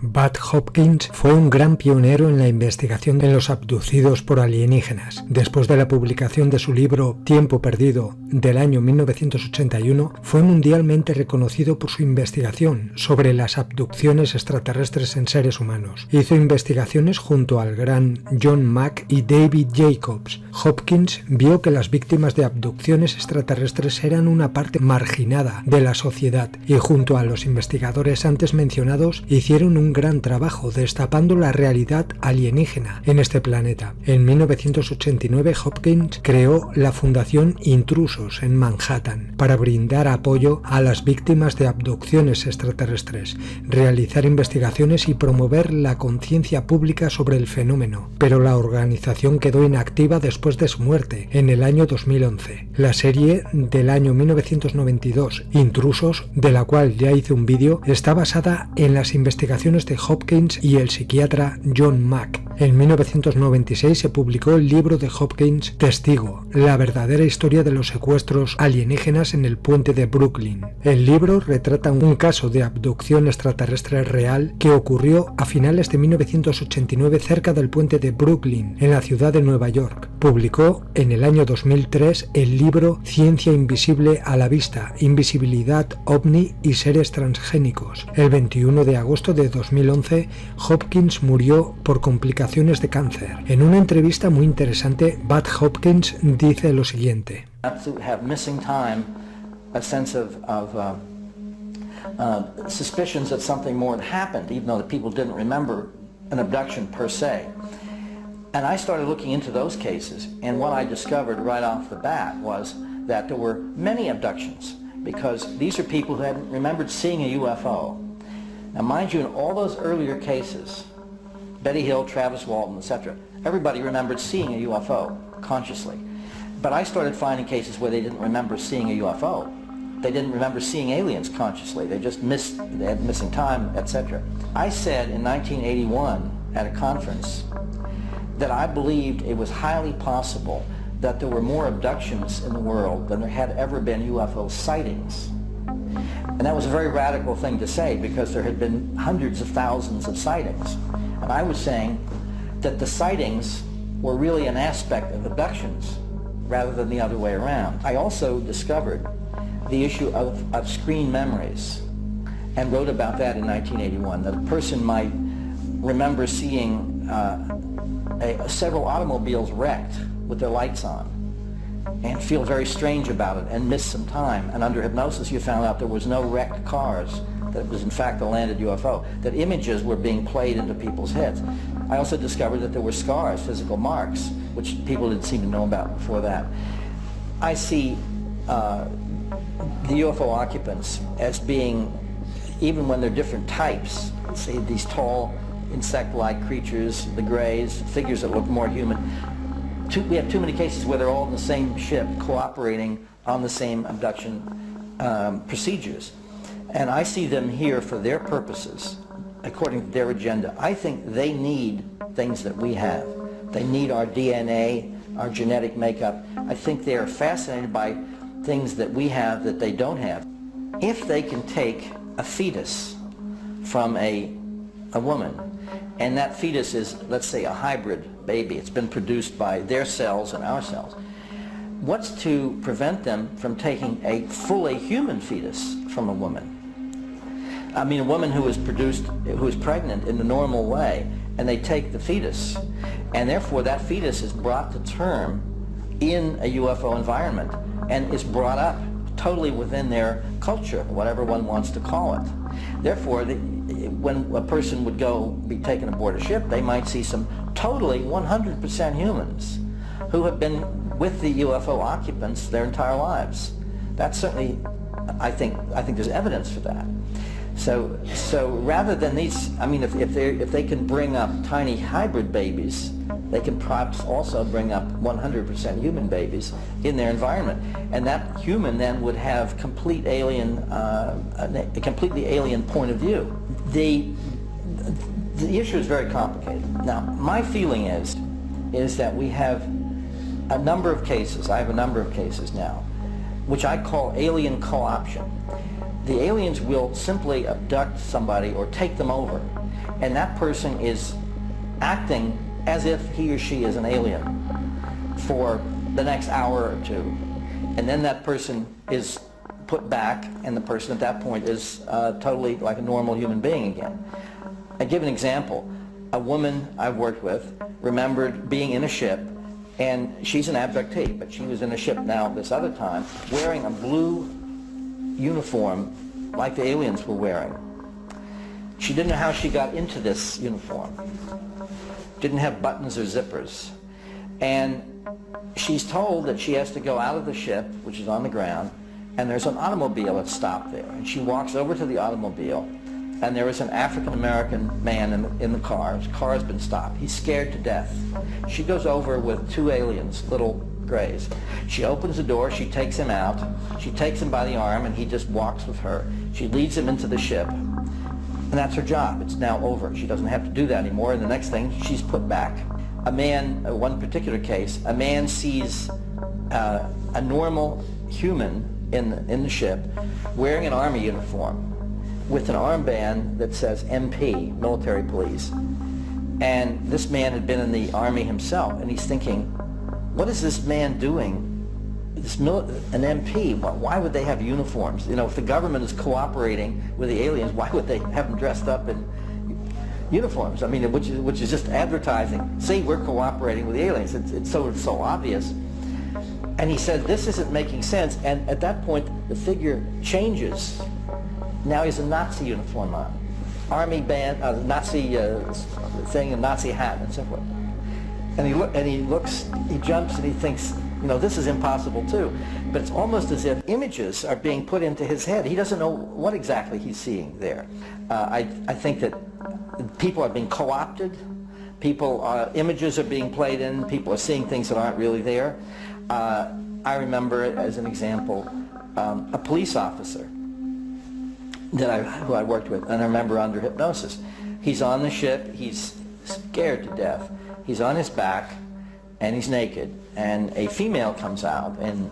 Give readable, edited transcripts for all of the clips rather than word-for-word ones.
Bud Hopkins fue un gran pionero en la investigación de los abducidos por alienígenas. Después de la publicación de su libro Tiempo perdido del año 1981, fue mundialmente reconocido por su investigación sobre las abducciones extraterrestres en seres humanos. Hizo investigaciones junto al gran John Mack y David Jacobs. Hopkins vio que las víctimas de abducciones extraterrestres eran una parte marginada de la sociedad y junto a los investigadores antes mencionados hicieron un gran trabajo destapando la realidad alienígena en este planeta. En 1989 Hopkins creó la Fundación Intrusos en Manhattan para brindar apoyo a las víctimas de abducciones extraterrestres, realizar investigaciones y promover la conciencia pública sobre el fenómeno, pero la organización quedó inactiva después de su muerte en el año 2011. La serie del año 1992, Intrusos, de la cual ya hice un vídeo, está basada en las investigaciones de Hopkins y el psiquiatra John Mack. En 1996 se publicó el libro de Hopkins, Testigo, la verdadera historia de los secuestros alienígenas en el puente de Brooklyn. El libro retrata un caso de abducción extraterrestre real que ocurrió a finales de 1989 cerca del puente de Brooklyn, en la ciudad de Nueva York. Publicó en el año 2003 el libro Ciencia invisible a la vista, invisibilidad, ovni y seres transgénicos. El 21 de agosto de 2011, Hopkins murió por complicaciones de cáncer. En una entrevista muy interesante, Bud Hopkins dice lo siguiente. Suspicions that something more had happened, even though the people didn't remember an abduction per se. And I started looking into those cases, and what I discovered right off the bat was that there were many abductions, because these are people who hadn't remembered seeing a UFO. Now mind you, in all those earlier cases, Betty Hill, Travis Walton, etc., everybody remembered seeing a UFO consciously. But I started finding cases where they didn't remember seeing a UFO. They didn't remember seeing aliens consciously. They just missed, they had missing time, etc. I said in 1981 at a conference that I believed it was highly possible that there were more abductions in the world than there had ever been UFO sightings. And that was a very radical thing to say because there had been hundreds of thousands of sightings. And I was saying that the sightings were really an aspect of abductions rather than the other way around. I also discovered the issue of screen memories and wrote about that in 1981, that a person might remember seeing several automobiles wrecked with their lights on and feel very strange about it and miss some time, and under hypnosis you found out there was no wrecked cars, that it was in fact a landed UFO, that images were being played into people's heads. I also discovered that there were scars, physical marks, which people didn't seem to know about before that. I see the UFO occupants as being, even when they're different types, say these tall insect-like creatures, the grays, figures that look more human, we have too many cases where they're all in the same ship cooperating on the same abduction procedures. And I see them here for their purposes, according to their agenda. I think they need things that we have. They need our DNA, our genetic makeup. I think they are fascinated by things that we have that they don't have. If they can take a fetus from a woman, and that fetus is, let's say, a hybrid baby, it's been produced by their cells and our cells, what's to prevent them from taking a fully human fetus from a woman? I mean, a woman who is pregnant in the normal way, and they take the fetus, and therefore that fetus is brought to term in a UFO environment and is brought up totally within their culture, whatever one wants to call it. Therefore, when a person would be taken aboard a ship, they might see some totally 100% humans who have been with the UFO occupants their entire lives. That's certainly, I think there's evidence for that. So rather than these, I mean, if they can bring up tiny hybrid babies, they can perhaps also bring up 100% human babies in their environment, and that human then would have a completely alien point of view. The issue is very complicated. Now, my feeling is that we have a number of cases. I have a number of cases now, which I call alien co-option. The aliens will simply abduct somebody or take them over and that person is acting as if he or she is an alien for the next hour or two, and then that person is put back, and the person at that point is totally like a normal human being again. I give an example. A woman I've worked with remembered being in a ship, and she's an abductee, but she was in a ship now this other time, wearing a blue uniform like the aliens were wearing. She didn't know how she got into this uniform. Didn't have buttons or zippers. And she's told that she has to go out of the ship, which is on the ground, and there's an automobile that's stopped there. And she walks over to the automobile, and there is an African-American man in the car. His car has been stopped. He's scared to death. She goes over with two aliens, little grays. She opens the door, she takes him out, she takes him by the arm, and he just walks with her. She leads him into the ship, and that's her job. It's now over. She doesn't have to do that anymore, and the next thing, she's put back. A man, one particular case, a man sees a normal human in the ship wearing an army uniform with an armband that says MP, military police. And this man had been in the army himself, and he's thinking, what is this man doing? An MP, why would they have uniforms? You know, if the government is cooperating with the aliens, why would they have them dressed up in uniforms? I mean, which is just advertising. See, we're cooperating with the aliens. It's so obvious. And he said, this isn't making sense. And at that point, the figure changes. Now he's a Nazi uniform on. Army band, Nazi thing, a Nazi hat, and so forth. And he looks, he jumps, and he thinks, you know, this is impossible too. But it's almost as if images are being put into his head. He doesn't know what exactly he's seeing there. I think that people are being co-opted. Images are being played in. People are seeing things that aren't really there. I remember, as an example, a police officer who I worked with, and I remember under hypnosis. He's on the ship, he's scared to death, he's on his back, and he's naked, and a female comes out, and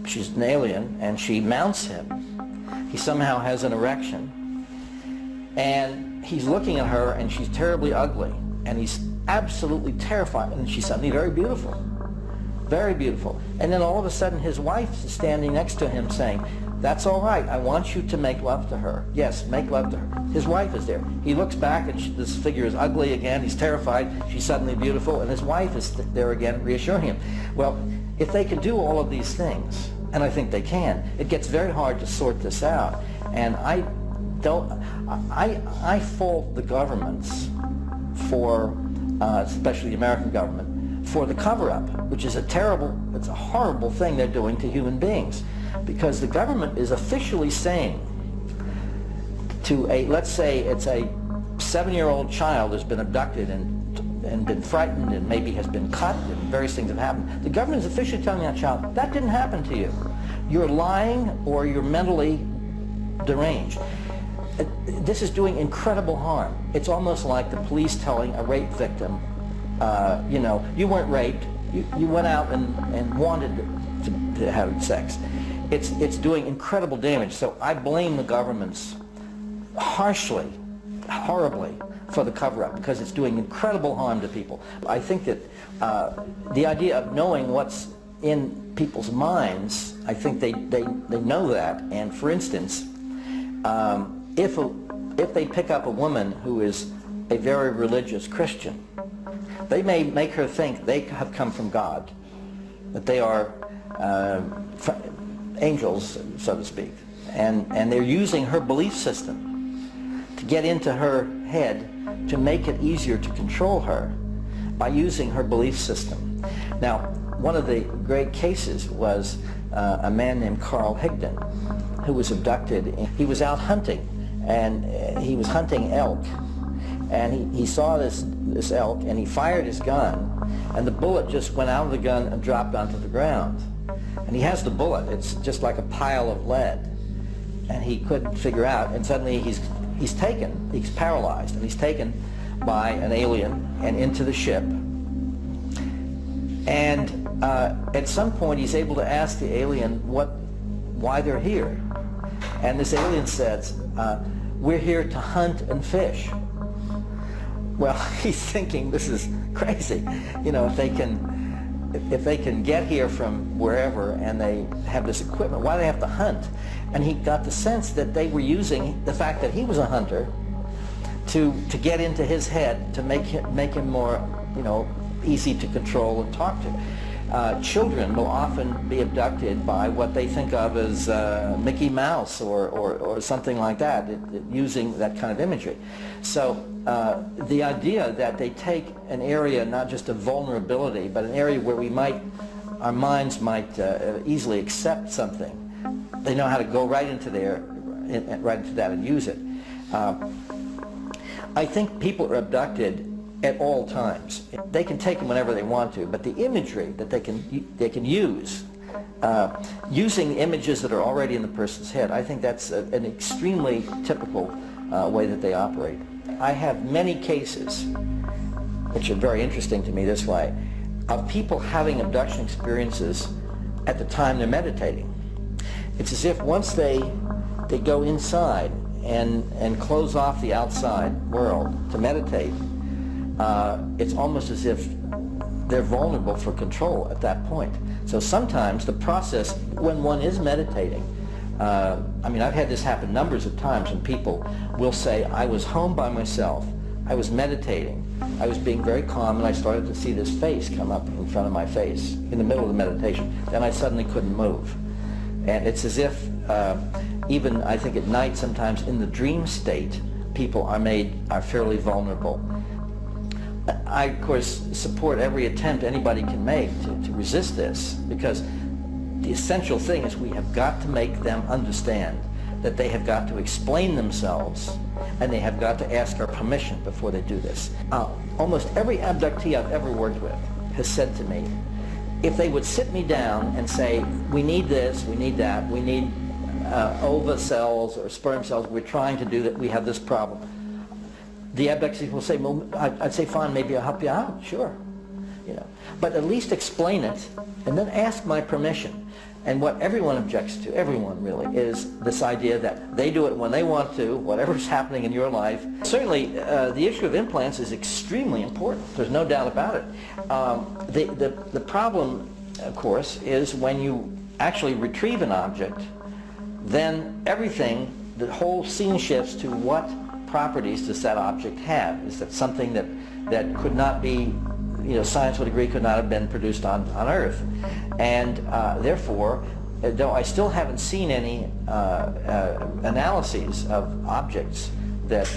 she's an alien, and she mounts him. He somehow has an erection, and he's looking at her, and she's terribly ugly, and he's absolutely terrified, and she's suddenly very beautiful. Very beautiful. And then all of a sudden his wife is standing next to him saying, that's all right, I want you to make love to her. Yes, make love to her. His wife is there. He looks back, and this figure is ugly again. He's terrified. She's suddenly beautiful, and his wife is there again reassuring him. Well, if they can do all of these things, and I think they can, it gets very hard to sort this out. And I fault the governments for, especially the American government, for the cover-up, which is it's a horrible thing they're doing to human beings. Because the government is officially saying to let's say it's a 7-year-old child has been abducted and been frightened and maybe has been cut and various things have happened. The government is officially telling that child, that didn't happen to you. You're lying or you're mentally deranged. This is doing incredible harm. It's almost like the police telling a rape victim, you know, you weren't raped, you went out and wanted to have sex. It's doing incredible damage. So I blame the governments harshly, horribly, for the cover-up, because it's doing incredible harm to people. I think that the idea of knowing what's in people's minds, I think they know that. And for instance, if they pick up a woman who is a very religious Christian, they may make her think they have come from God, that they are angels, so to speak, and they're using her belief system to get into her head to make it easier to control her by using her belief system. Now, one of the great cases was a man named Carl Higdon, who was abducted. He was out hunting, and he was hunting elk, and he saw this elk, and he fired his gun, and the bullet just went out of the gun and dropped onto the ground. And he has the bullet. It's just like a pile of lead, and he couldn't figure out. And suddenly he's taken. He's paralyzed, and he's taken by an alien and into the ship. And at some point, he's able to ask the alien why they're here. And this alien says, "We're here to hunt and fish." Well, he's thinking this is crazy. You know, if they can get here from wherever and they have this equipment, why do they have to hunt? And he got the sense that they were using the fact that he was a hunter to get into his head, to make him more, you know, easy to control and talk to. Children will often be abducted by what they think of as Mickey Mouse or something like that, using that kind of imagery. So the idea that they take an area not just of vulnerability, but an area where our minds might easily accept something, they know how to go right into that and use it. I think people are abducted at all times. They can take them whenever they want to, but the imagery that they can use, using images that are already in the person's head, I think that's an extremely typical way that they operate. I have many cases, which are very interesting to me this way, of people having abduction experiences at the time they're meditating. It's as if once they go inside and close off the outside world to meditate, it's almost as if they're vulnerable for control at that point. So sometimes the process, when one is meditating, I mean, I've had this happen numbers of times, and people will say, I was home by myself, I was meditating, I was being very calm, and I started to see this face come up in front of my face in the middle of the meditation. Then I suddenly couldn't move. And it's as if, even I think at night sometimes in the dream state, people are fairly vulnerable. I, of course, support every attempt anybody can make to resist this, because the essential thing is we have got to make them understand that they have got to explain themselves, and they have got to ask our permission before they do this. Almost every abductee I've ever worked with has said to me, if they would sit me down and say, we need this, we need that, we need ova cells or sperm cells, we're trying to do that, we have this problem. The abductees will say, well, I'd say, fine, maybe I'll help you out, sure. You know, but at least explain it and then ask my permission. And what everyone objects to, everyone really, is this idea that they do it when they want to, whatever's happening in your life. Certainly, the issue of implants is extremely important. There's no doubt about it. The problem, of course, is when you actually retrieve an object, then everything, the whole scene shifts to what properties does that object have? Is that something that could not be, you know, science would agree could not have been produced on Earth? And therefore, though I still haven't seen any analyses of objects that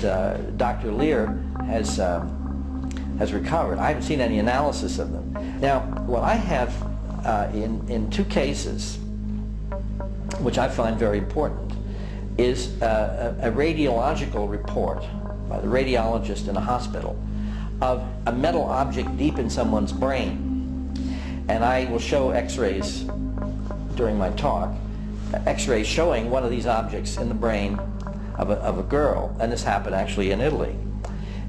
Dr. Lear has recovered, I haven't seen any analysis of them. Now, what I have in two cases, which I find very important, is a radiological report by the radiologist in a hospital of a metal object deep in someone's brain. And I will show x-rays during my talk, x-rays showing one of these objects in the brain of a girl, and this happened actually in Italy.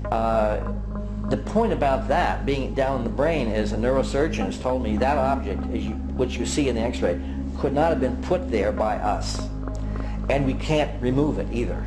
The point about that being down in the brain is a neurosurgeon has told me that object, which you see in the x-ray, could not have been put there by us. And we can't remove it either.